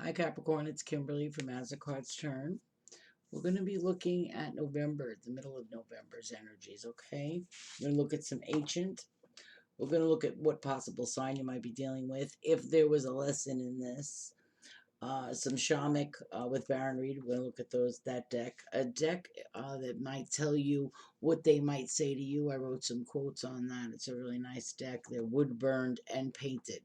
Hi Capricorn, it's Kimberly from As the Cards Turn. We're going to be looking at November, the middle of November's energies, okay? We're going to look at some ancient. We're going to look at what possible sign you might be dealing with, if there was a lesson in this. Some Shamic with Baron Reed. We're going to look at that deck. A deck that might tell you what they might say to you. I wrote some quotes on that. It's a really nice deck. They're wood burned and painted.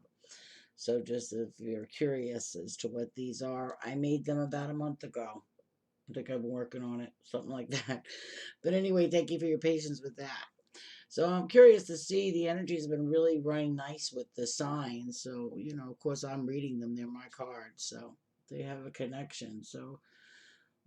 So just if you're curious as to what these are, I made them about a month ago. I think I've been working on it, something like that. But anyway, thank you for your patience with that. So I'm curious to see, the energy has been really running nice with the signs. So, of course I'm reading them. They're my cards. So they have a connection. So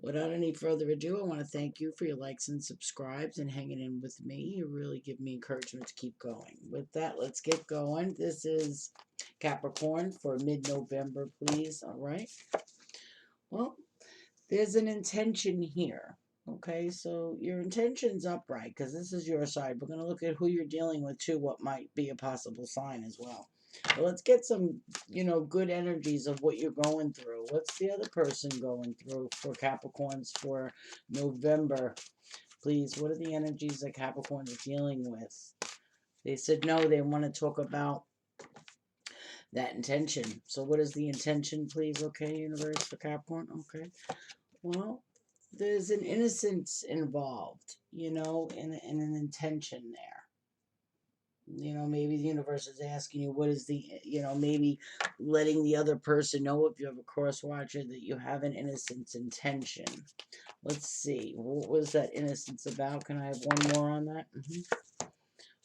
without any further ado, I want to thank you for your likes and subscribes and hanging in with me. You really give me encouragement to keep going. With that, let's get going. This is Capricorn for mid-November, please. All right. Well, there's an intention here. Okay, so your intention's upright because this is your side. We're going to look at who you're dealing with too, what might be a possible sign as well. But let's get some, good energies of what you're going through. What's the other person going through for Capricorns for November? Please, what are the energies that Capricorns are dealing with? They said no, they want to talk about that intention. So what is the intention, please? Okay, universe, for Capricorn. Okay. Well, there's an innocence involved, and an intention there. Maybe the universe is asking you, what is maybe letting the other person know, if you have a cross watcher, that you have an innocence intention. Let's see. What was that innocence about? Can I have one more on that?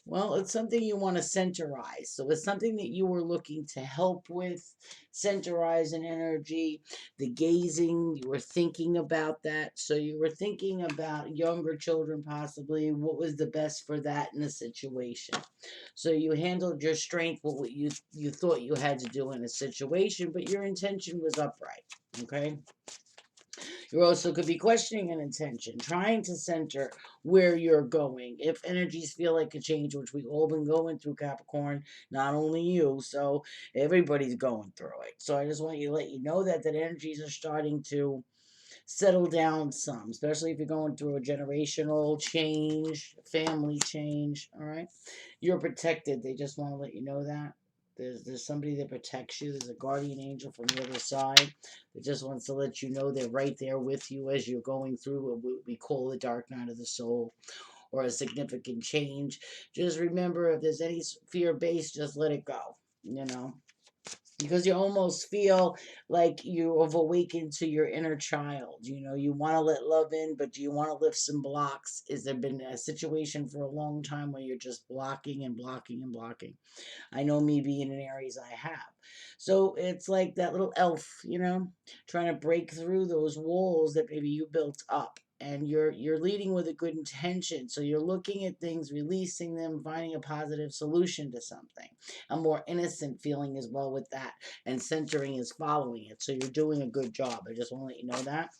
Well, it's something you want to centerize. So it's something that you were looking to help with, centerize an energy, the gazing, you were thinking about that. So you were thinking about younger children, possibly, what was the best for that in the situation. So you handled your strength, what you thought you had to do in a situation, but your intention was upright, okay? You also could be questioning an intention, trying to center where you're going. If energies feel like a change, which we've all been going through, Capricorn, not only you, so everybody's going through it. So I just want you to let you know that energies are starting to settle down some, especially if you're going through a generational change, family change, all right? You're protected. They just want to let you know that. There's somebody that protects you. There's a guardian angel from the other side that just wants to let you know they're right there with you as you're going through what we call the dark night of the soul, or a significant change. Just remember, if there's any fear-based, just let it go, because you almost feel like you have awakened to your inner child. You want to let love in, but do you want to lift some blocks? Is there been a situation for a long time where you're just blocking and blocking and blocking? I know me being in Aries, I have. So it's like that little elf, trying to break through those walls that maybe you built up. And you're leading with a good intention. So you're looking at things, releasing them, finding a positive solution to something. A more innocent feeling as well with that. And centering is following it. So you're doing a good job. I just want to let you know that.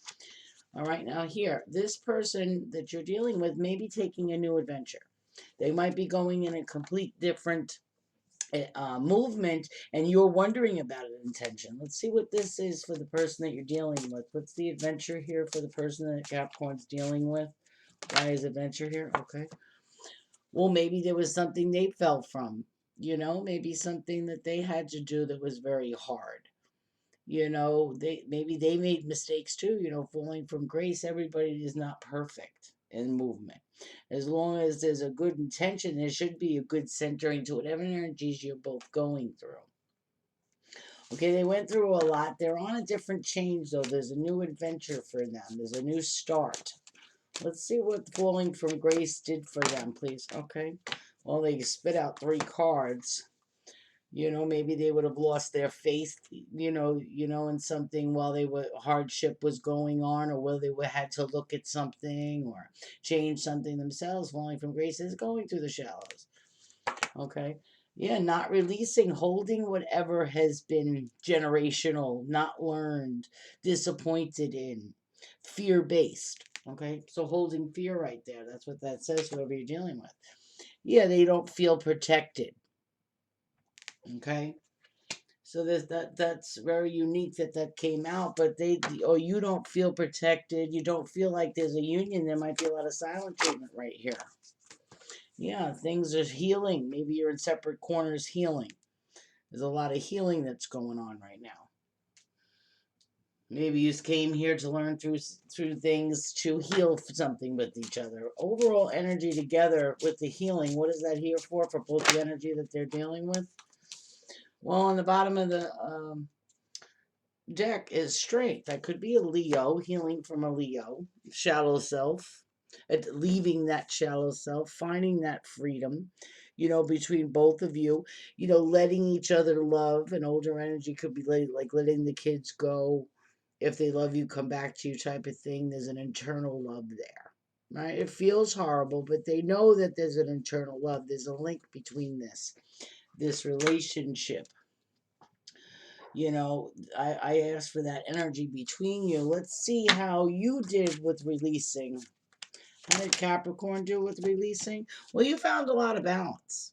All right, now here, this person that you're dealing with may be taking a new adventure. They might be going in a complete different movement, and you're wondering about an intention. Let's see what this is for the person that you're dealing with. What's the adventure here for the person that Capricorn's dealing with? Why is adventure here? Okay. Well, maybe there was something they fell from. Maybe something that they had to do that was very hard. They made mistakes too. Falling from grace. Everybody is not perfect in movement. As long as there's a good intention, there should be a good centering to whatever energies you're both going through. Okay, they went through a lot. They're on a different change, though. There's a new adventure for them. There's a new start. Let's see what falling from grace did for them, please. Okay. Well, they spit out 3 cards. Maybe they would have lost their faith, in something while hardship was going on, or whether they had to look at something or change something themselves. Falling from grace is going through the shallows. Okay. Yeah, not releasing, holding whatever has been generational, not learned, disappointed in, fear-based. Okay. So holding fear right there. That's what that says, whoever you're dealing with. Yeah, they don't feel protected. Okay. So that's very unique that came out, but or you don't feel protected. You don't feel like there's a union. There might be a lot of silent treatment right here. Yeah, things are healing. Maybe you're in separate corners healing. There's a lot of healing that's going on right now. Maybe you came here to learn through things to heal something with each other. Overall energy together with the healing. What is that here for both the energy that they're dealing with? Well, on the bottom of the deck is strength. That could be a Leo, healing from a Leo, shallow self, leaving that shallow self, finding that freedom, between both of you, letting each other love. An older energy could be like letting the kids go. If they love you, come back to you type of thing. There's an internal love there, right? It feels horrible, but they know that there's an internal love. There's a link between this relationship. I asked for that energy between you. Let's see how you did with releasing. How did Capricorn do with releasing? Well, you found a lot of balance.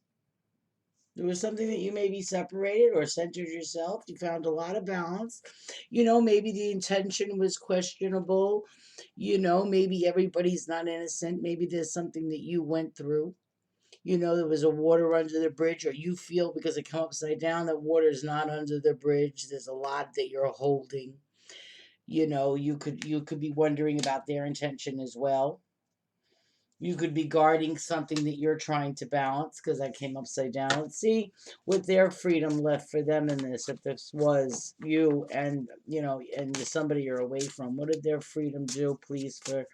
There was something that you maybe separated or centered yourself. You found a lot of balance. Maybe the intention was questionable. Maybe everybody's not innocent. Maybe there's something that you went through. There was a water under the bridge, or you feel because it come upside down that water is not under the bridge. There's a lot that you're holding. You could be wondering about their intention as well. You could be guarding something that you're trying to balance because I came upside down. Let's see what their freedom left for them in this. If this was you and somebody you're away from, what did their freedom do, please, for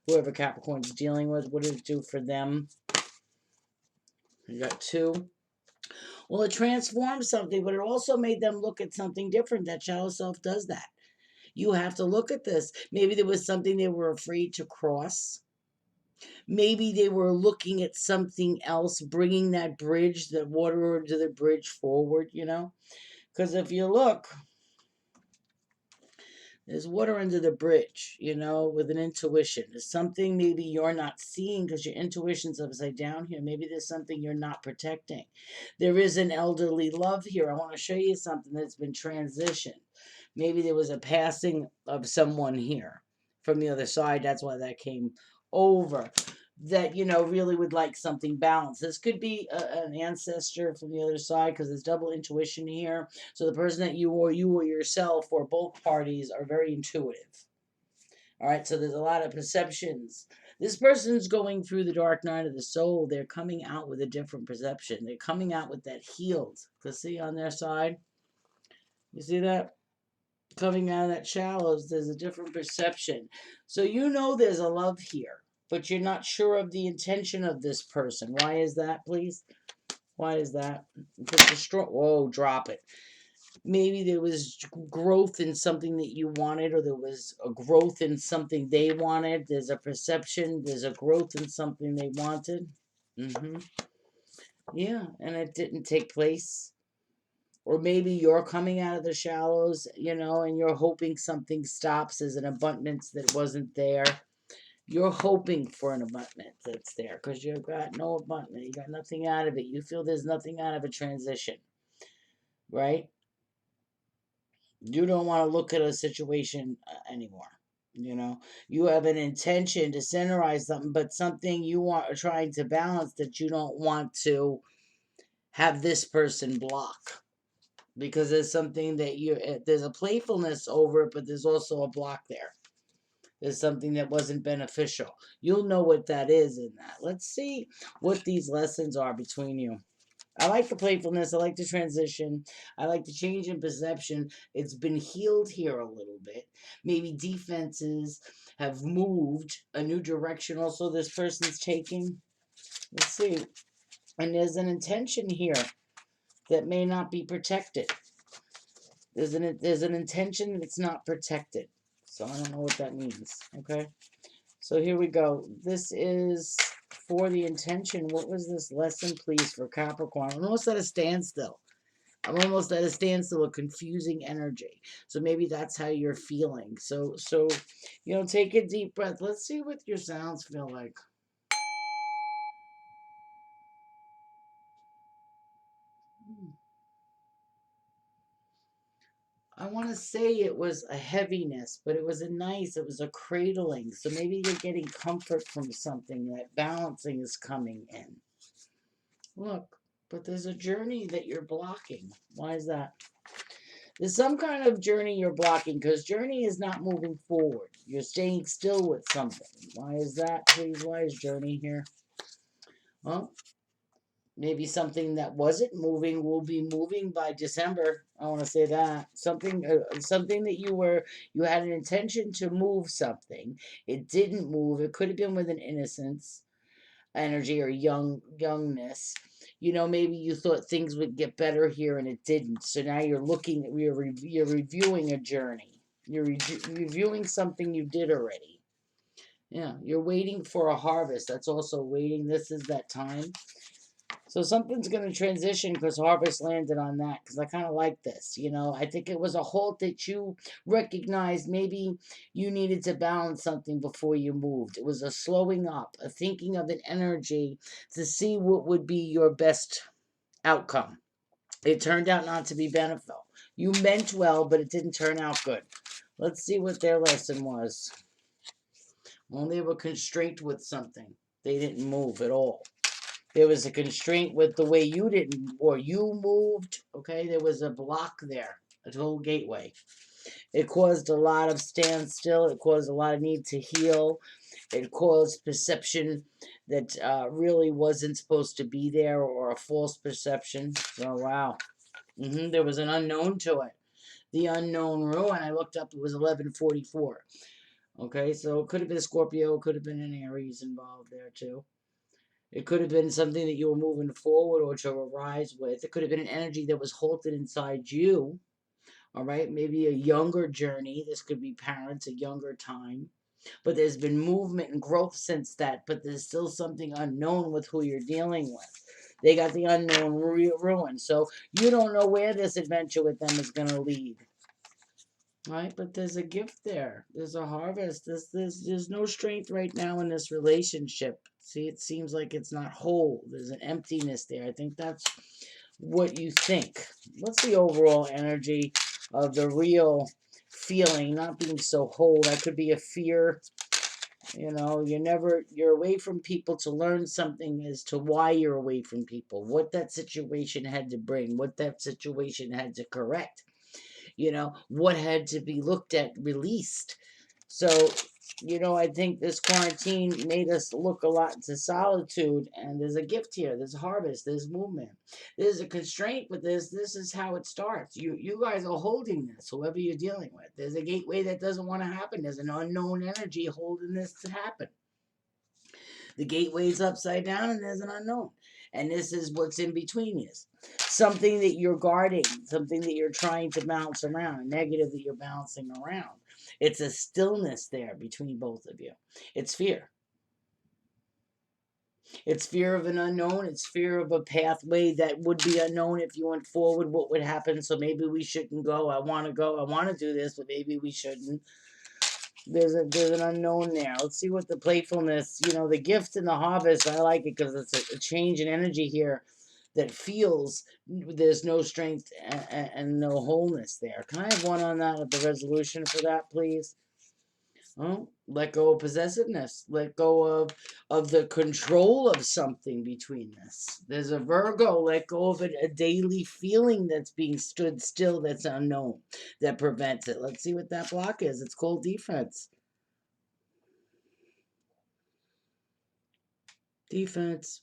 whoever Capricorn's dealing with? What did it do for them? You got two. Well, it transformed something, but it also made them look at something different. That shallow self does that. You have to look at this. Maybe there was something they were afraid to cross. Maybe they were looking at something else, bringing that bridge, the water to the bridge forward, Because if you look, there's water under the bridge, with an intuition. There's something maybe you're not seeing because your intuition's upside down here. Maybe there's something you're not protecting. There is an elderly love here. I want to show you something that's been transitioned. Maybe there was a passing of someone here from the other side. That's why that came over. That, really would like something balanced. This could be an ancestor from the other side because there's double intuition here. So the person that you or yourself or both parties are very intuitive. All right, so there's a lot of perceptions. This person's going through the dark night of the soul. They're coming out with a different perception. They're coming out with that healed. Because see on their side, you see that? Coming out of that shallows, there's a different perception. So there's a love here, but you're not sure of the intention of this person. Why is that, please? Why is that? Whoa, drop it. Maybe there was growth in something that you wanted, or there was a growth in something they wanted. There's a perception. There's a growth in something they wanted. Yeah, and it didn't take place. Or maybe you're coming out of the shallows, and you're hoping something stops as an abundance that wasn't there. You're hoping for an abundance that's there because you've got no abundance. You got nothing out of it. You feel there's nothing out of a transition, right? You don't want to look at a situation anymore. You have an intention to centerize something, but something you are trying to balance that you don't want to have this person block. Because there's something that there's a playfulness over it, but there's also a block there. There's something that wasn't beneficial. You'll know what that is in that. Let's see what these lessons are between you. I like the playfulness. I like the transition. I like the change in perception. It's been healed here a little bit. Maybe defenses have moved a new direction. Also, this person's taking. Let's see. And there's an intention here that may not be protected. There's an intention that's not protected. So I don't know what that means. Okay. So here we go. This is for the intention. What was this lesson, please, for Capricorn? I'm almost at a standstill. A confusing energy. So maybe that's how you're feeling. So take a deep breath. Let's see what your sounds feel like. I want to say it was a heaviness, but it was it was a cradling. So maybe you're getting comfort from something, that balancing is coming in. Look, but there's a journey that you're blocking. Why is that? There's some kind of journey you're blocking because journey is not moving forward. You're staying still with something. Why is that, please? Why is journey here? Well, maybe something that wasn't moving will be moving by December. I want to say that something that you had an intention to move something. It didn't move. It could have been with an innocence energy or youngness. You know, maybe you thought things would get better here and it didn't. So now you're reviewing a journey. You're reviewing something you did already. Yeah, you're waiting for a harvest. That's also waiting. This is that time. So something's going to transition because harvest landed on that, because I kind of like this. You know, I think it was a halt that you recognized maybe you needed to balance something before you moved. It was a slowing up, a thinking of an energy to see what would be your best outcome. It turned out not to be beneficial. You meant well, but it didn't turn out good. Let's see what their lesson was. Well, they were constrained with something. They didn't move at all. There was a constraint with the way you didn't, or you moved. Okay, there was a block there, a total gateway. It caused a lot of standstill. It caused a lot of need to heal. It caused perception that really wasn't supposed to be there, or a false perception. So wow, there was an unknown to it. The unknown ruin. I looked up. It was 1144. Okay, so it could have been a Scorpio. It could have been an Aries involved there too. It could have been something that you were moving forward or to arise with. It could have been an energy that was halted inside you. All right, maybe a younger journey. This could be parents, a younger time. But there's been movement and growth since that. But there's still something unknown with who you're dealing with. They got the unknown ruin. So you don't know where this adventure with them is going to lead. Right, but there's a gift there. There's a harvest. There's no strength right now in this relationship. See, it seems like it's not whole. There's an emptiness there. I think that's what you think. What's the overall energy of the real feeling not being so whole? That could be a fear. You know, you're away from people to learn something as to why you're away from people, what that situation had to bring, what that situation had to correct, you know, what had to be looked at, released. So, you know, I think this quarantine made us look a lot to solitude, and there's a gift here. There's harvest, there's movement, there's a constraint, but this is how it starts. You guys are holding this, whoever you're dealing with. There's a gateway that doesn't want to happen. There's an unknown energy holding this to happen. The gateway's upside down and there's an unknown. And this is what's in between you. Something that you're guarding, something that you're trying to bounce around, a negative that you're bouncing around. It's a stillness there between both of you. It's fear. It's fear of an unknown. It's fear of a pathway that would be unknown if you went forward. What would happen? So maybe we shouldn't go. I want to go. I want to do this, but maybe we shouldn't. There's an unknown there. Let's see what the playfulness, you know, the gift and the harvest. I like it because it's a change in energy here that feels there's no strength and no wholeness there. Can I have one on that with the resolution for that, please? Oh, let go of possessiveness. Let go of the control of something between this. There's a Virgo. Let go of a daily feeling that's being stood still, that's unknown, that prevents it. Let's see what that block is. It's called defense. Defense.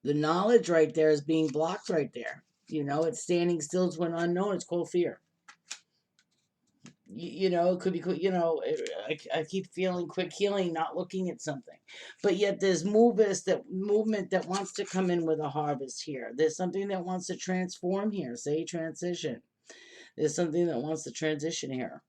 The knowledge right there is being blocked right there. You know, it's standing still to an unknown. It's called fear. You know, it could be, you know, I keep feeling quick healing, not looking at something. But yet there's movement that wants to come in with a harvest here. There's something that wants to transform here. Say transition. There's something that wants to transition here.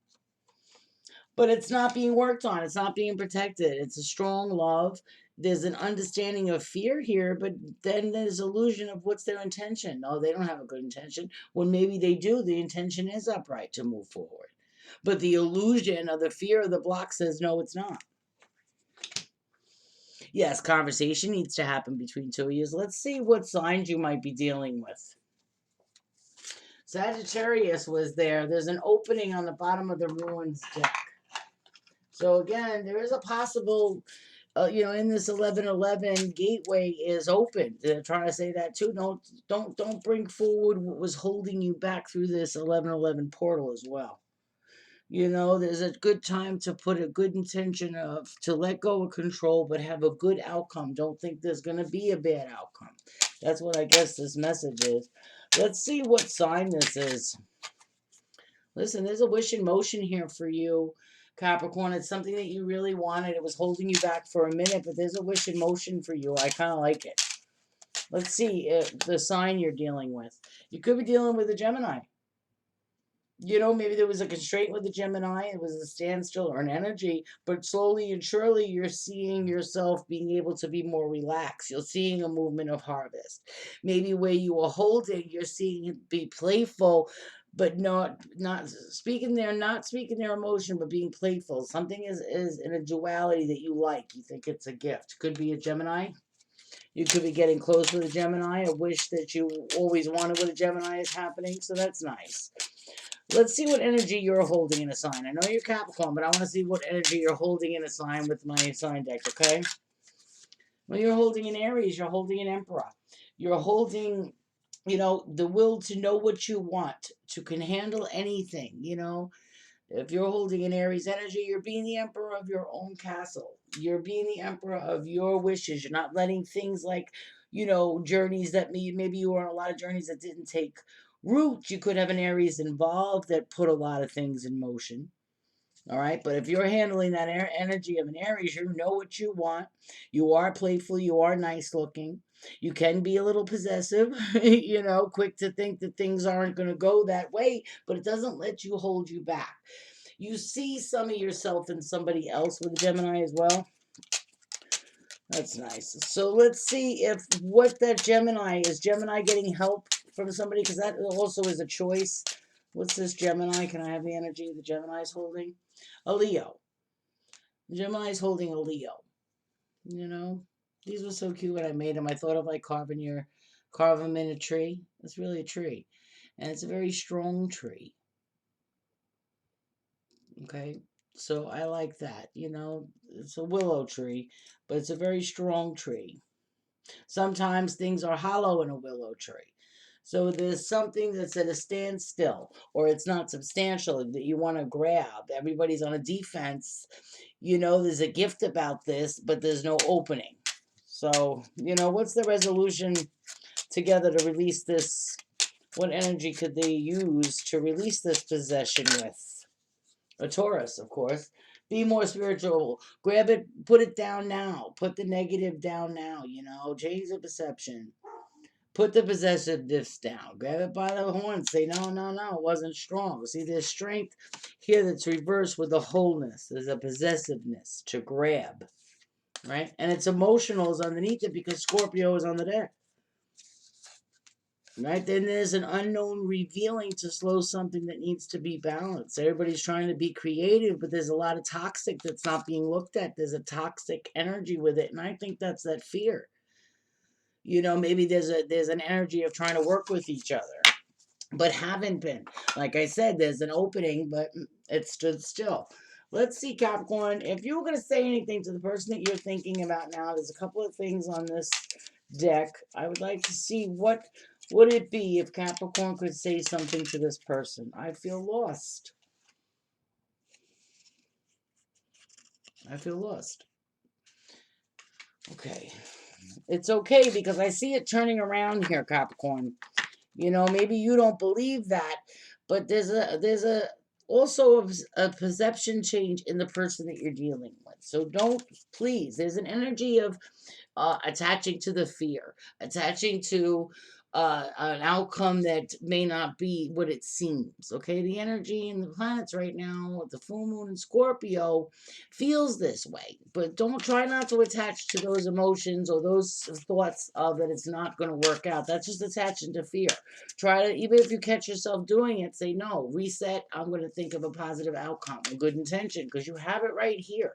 But it's not being worked on. It's not being protected. It's a strong love. There's an understanding of fear here, but then there's illusion of what's their intention. No, they don't have a good intention. When maybe they do, the intention is upright to move forward. But the illusion of the fear of the block says, no, it's not. Yes, conversation needs to happen between two of you. Let's see what signs you might be dealing with. Sagittarius was there. There's an opening on the bottom of the ruins deck. So again, there is a possible, in this 1111 gateway is open. They're trying to say that too. Don't bring forward what was holding you back through this 1111 portal as well. There's a good time to put a good intention of to let go of control, but have a good outcome. Don't think there's going to be a bad outcome. That's what I guess this message is. Let's see what sign this is. Listen, there's a wish in motion here for you, Capricorn. It's something that you really wanted. It was holding you back for a minute, but there's a wish in motion for you. I kind of like it. Let's see the sign you're dealing with. You could be dealing with a Gemini. Maybe there was a constraint with the Gemini. It was a standstill or an energy, but slowly and surely you're seeing yourself being able to be more relaxed. You're seeing a movement of harvest. Maybe where you are holding, you're seeing it be playful, but not speaking their emotion, but being playful. Something is in a duality that you like. You think it's a gift. Could be a Gemini. You could be getting close with a Gemini. A wish that you always wanted with a Gemini is happening, so that's nice. Let's see what energy you're holding in a sign. I know you're Capricorn, but I want to see what energy you're holding in a sign with my sign deck, okay? When you're holding an Aries, you're holding an Emperor. You're holding, the will to know what you want, to can handle anything, If you're holding an Aries energy, you're being the emperor of your own castle. You're being the emperor of your wishes. You're not letting things like, journeys that maybe you were on a lot of journeys that didn't take root. You could have an Aries involved that put a lot of things in motion. All right. But if you're handling that energy of an Aries, you know what you want. You are playful. You are nice looking. You can be a little possessive, quick to think that things aren't going to go that way, but it doesn't let you hold you back. You see some of yourself in somebody else with Gemini as well. That's nice. So let's see if what that Gemini is. Gemini getting help from somebody, because that also is a choice. What's this Gemini? Can I have the energy the Gemini is holding? A Leo. Gemini is holding a Leo. These were so cute when I made them. I thought of like carve them in a tree. It's really a tree, and it's a very strong tree. Okay, so I like that. It's a willow tree, but it's a very strong tree. Sometimes things are hollow in a willow tree. So there's something that's at a standstill, or it's not substantial that you want to grab. Everybody's on a defense. There's a gift about this, but there's no opening. So, what's the resolution together to release this? What energy could they use to release this possession with? A Taurus, of course. Be more spiritual. Grab it, put it down now. Put the negative down now, Change the perception. Put the possessiveness down. Grab it by the horn. Say, no, it wasn't strong. See, there's strength here that's reversed with the wholeness. There's a possessiveness to grab, right? And it's emotional is underneath it because Scorpio is on the deck. Right? Then there's an unknown revealing to slow something that needs to be balanced. Everybody's trying to be creative, but there's a lot of toxic that's not being looked at. There's a toxic energy with it. And I think that's that fear. Maybe there's an energy of trying to work with each other, but haven't been. Like I said, there's an opening, but it stood still. Let's see, Capricorn, if you were going to say anything to the person that you're thinking about now, there's a couple of things on this deck. I would like to see what would it be if Capricorn could say something to this person. I feel lost. I feel lost. Okay. It's okay because I see it turning around here, Capricorn. Maybe you don't believe that, but there's also a perception change in the person that you're dealing with. So don't, please, there's an energy of attaching to the fear, attaching to an outcome that may not be what it seems. Okay, the energy in the planets right now, the full moon in Scorpio, feels this way. But don't try not to attach to those emotions or those thoughts that it's not going to work out. That's just attaching to fear. Try to, even if you catch yourself doing it, say no, reset. I'm going to think of a positive outcome, a good intention, because you have it right here.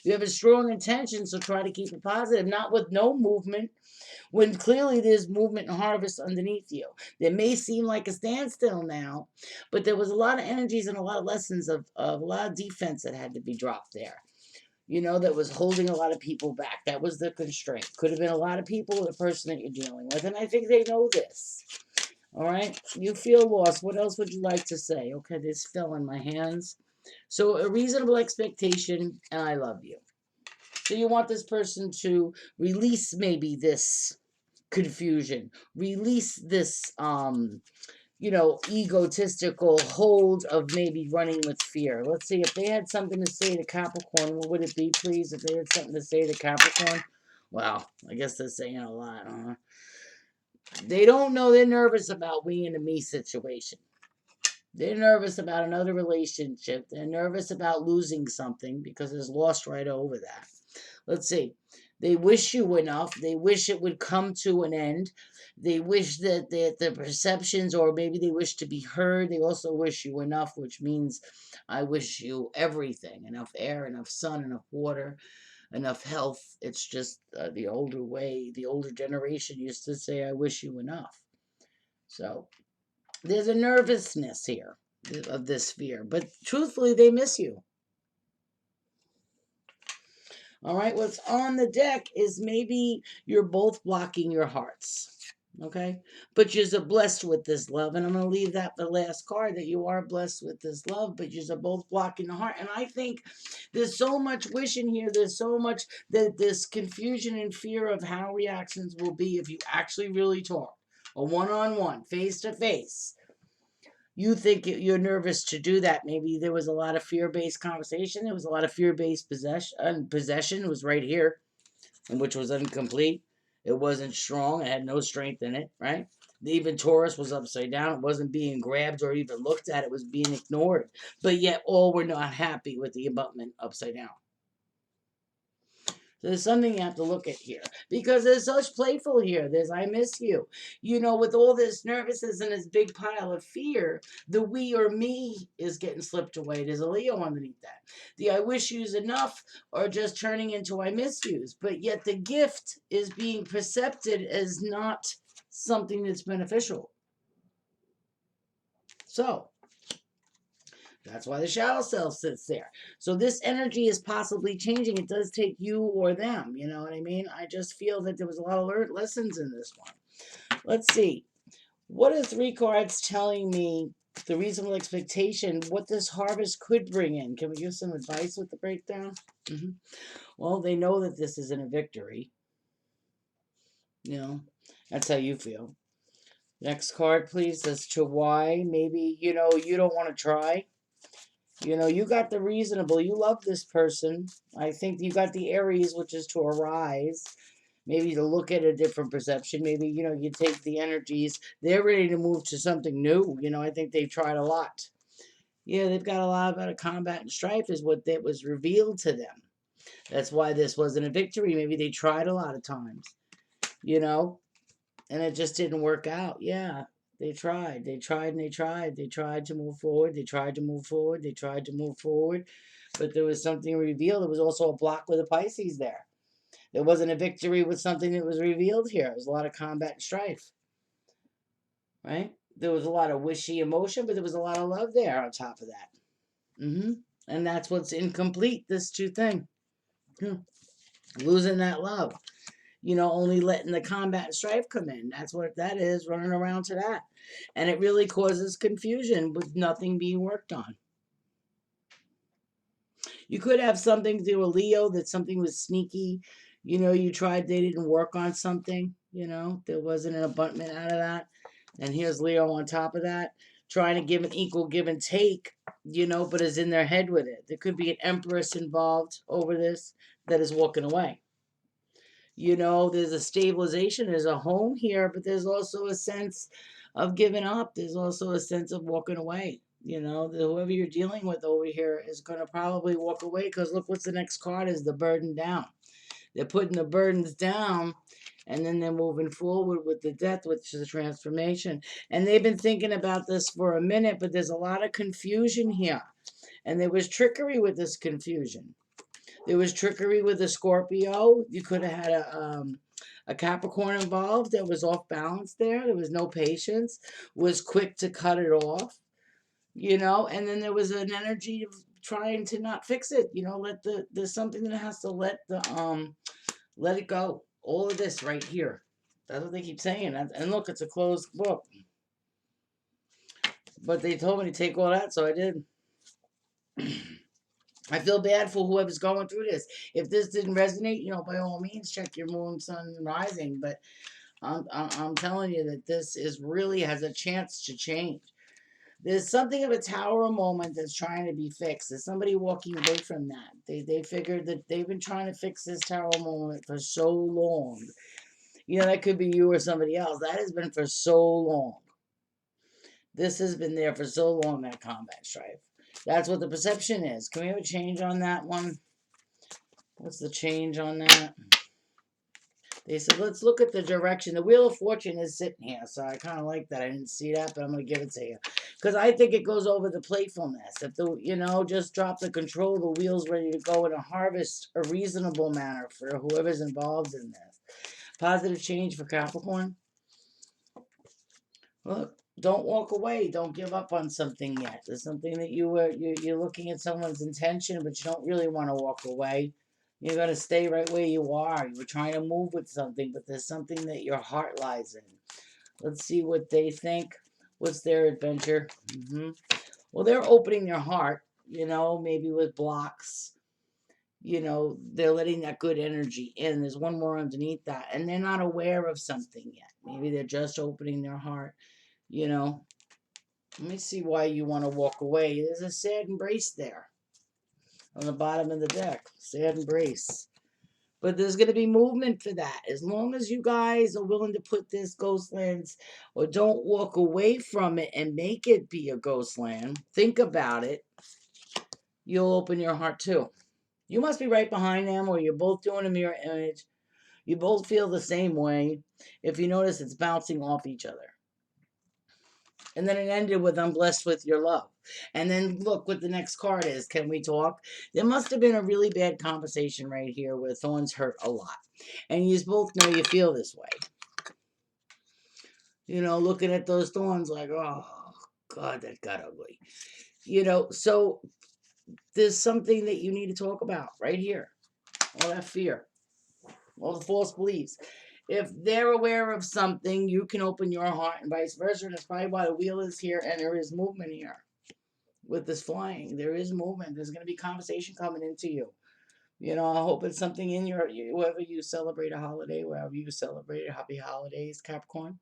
You have a strong intention, so try to keep it positive, not with no movement, when clearly there's movement and harvest underneath you. There may seem like a standstill now, but there was a lot of energies and a lot of lessons of a lot of defense that had to be dropped there. That was holding a lot of people back. That was the constraint. Could have been a lot of people or the person that you're dealing with. And I think they know this. All right. You feel lost. What else would you like to say? Okay, this fell in my hands. So a reasonable expectation, and I love you. So you want this person to release maybe this confusion, release this egotistical hold of maybe running with fear. Let's see if they had something to say to Capricorn. What would it be, please? If they had something to say to Capricorn? Wow, I guess they're saying a lot, huh? They don't know they're nervous about we and the me situation. They're nervous about another relationship. They're nervous about losing something because it's lost right over that. Let's see. They wish you enough. They wish it would come to an end. They wish that the perceptions, or maybe they wish to be heard. They also wish you enough, which means I wish you everything. Enough air, enough sun, enough water, enough health. It's just the older generation used to say, I wish you enough. So there's a nervousness here of this fear, but truthfully, they miss you. All right, what's on the deck is maybe you're both blocking your hearts. Okay, but you're blessed with this love, and I'm going to leave that the last card, that you are blessed with this love, but you're both blocking the heart. And I think there's so much wishing here. There's so much that this confusion and fear of how reactions will be if you actually really talk, a one-on-one, face-to-face. You think you're nervous to do that. Maybe there was a lot of fear-based conversation. There was a lot of fear-based possession was right here, and which was incomplete. It wasn't strong. It had no strength in it, right? Even Taurus was upside down. It wasn't being grabbed or even looked at. It was being ignored. But yet all were not happy with the abutment upside down. So there's something you have to look at here, because there's such playful here. There's I miss you. With all this nervousness and this big pile of fear, the we or me is getting slipped away. There's a Leo underneath that. The I wish yous enough are just turning into I miss yous. But yet the gift is being perceived as not something that's beneficial. So that's why the shadow self sits there. So this energy is possibly changing. It does take you or them. You know what I mean? I just feel that there was a lot of lessons in this one. Let's see. What are 3 cards telling me the reasonable expectation, what this harvest could bring in? Can we give some advice with the breakdown? Well, they know that this isn't a victory. That's how you feel. Next card, please. As to why. Maybe, you don't want to try. You got the reasonable. You love this person. I think you got the Aries, which is to arise. Maybe to look at a different perception. Maybe, you take the energies. They're ready to move to something new. I think they've tried a lot. Yeah, they've got a lot about a combat and strife is what that was revealed to them. That's why this wasn't a victory. Maybe they tried a lot of times, and it just didn't work out. Yeah. They tried and they tried. They tried to move forward. They tried to move forward. They tried to move forward. But there was something revealed. There was also a block with a Pisces there. There wasn't a victory with something that was revealed here. There was a lot of combat and strife. Right? There was a lot of wishy emotion, but there was a lot of love there on top of that. And that's what's incomplete, this 2 thing. Losing that love. Only letting the combat and strife come in. That's what that is, running around to that. And it really causes confusion with nothing being worked on. You could have something to do with Leo, that something was sneaky. You tried, they didn't work on something. There wasn't an abutment out of that. And here's Leo on top of that, trying to give an equal give and take, but is in their head with it. There could be an Empress involved over this that is walking away. There's a stabilization, there's a home here, but there's also a sense of giving up. There's also a sense of walking away. Whoever you're dealing with over here is going to probably walk away, because look, what's the next card is the burden down. They're putting the burdens down, and then they're moving forward with the death, which is a transformation. And they've been thinking about this for a minute, but there's a lot of confusion here. And there was trickery with this confusion. There was trickery with a Scorpio. You could have had a Capricorn involved that was off balance there. There was no patience, was quick to cut it off, and then there was an energy of trying to not fix it. There's something that has to let it go. All of this right here. That's what they keep saying. And look, it's a closed book. But they told me to take all that, so I did. I feel bad for whoever's going through this. If this didn't resonate, by all means, check your moon, sun, and rising. But I'm telling you that this is really has a chance to change. There's something of a tower moment that's trying to be fixed. There's somebody walking away from that. They figured that they've been trying to fix this tower moment for so long. That could be you or somebody else. That has been for so long. This has been there for so long, that combat strife. That's what the perception is. Can we have a change on that one? What's the change on that? They said, let's look at the direction. The Wheel of Fortune is sitting here, so I kind of like that. I didn't see that, but I'm going to give it to you. Because I think it goes over the playfulness. If just drop the control, the wheel's ready to go in a harvest, a reasonable manner for whoever's involved in this. Positive change for Capricorn. Look, don't walk away. Don't give up on something yet. There's something that you're looking at someone's intention, but you don't really want to walk away. You're going to stay right where you are. You were trying to move with something, but there's something that your heart lies in. Let's see what they think. What's their adventure? Well, they're opening their heart, maybe with blocks. They're letting that good energy in. There's one more underneath that. And they're not aware of something yet. Maybe they're just opening their heart. Let me see why you want to walk away. There's a sad embrace there on the bottom of the deck. Sad embrace. But there's going to be movement for that. As long as you guys are willing to put this ghost lands or don't walk away from it and make it be a ghost land, think about it, you'll open your heart too. You must be right behind them, or you're both doing a mirror image. You both feel the same way. If you notice, it's bouncing off each other. And then it ended with, I'm blessed with your love. And then look what the next card is. Can we talk? There must have been a really bad conversation right here where thorns hurt a lot. And you both know you feel this way. Looking at those thorns like, oh, God, that got ugly. So there's something that you need to talk about right here. All that fear. All the false beliefs. If they're aware of something, you can open your heart and vice versa. And that's probably why the wheel is here and there is movement here. With this flying, there is movement. There's going to be conversation coming into you. I hope it's something in whoever you celebrate a holiday, wherever you celebrate happy holidays, Capricorn.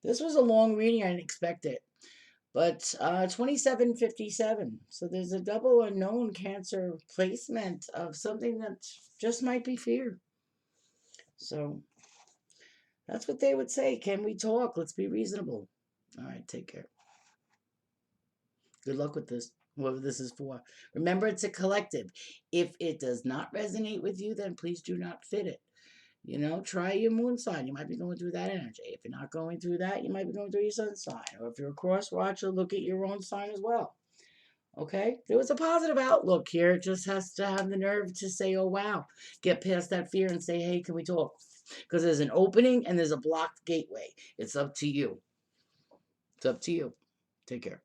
This was a long reading. I didn't expect it. But 2757. So there's a double unknown Cancer placement of something that just might be fear. So that's what they would say. Can we talk? Let's be reasonable. All right, take care. Good luck with this, whoever this is for. Remember, it's a collective. If it does not resonate with you, then please do not fit it. Try your moon sign. You might be going through that energy. If you're not going through that, you might be going through your sun sign. Or if you're a cross watcher, look at your own sign as well. Okay? There was a positive outlook here. It just has to have the nerve to say, oh, wow. Get past that fear and say, hey, can we talk? Because there's an opening and there's a blocked gateway. It's up to you. It's up to you. Take care.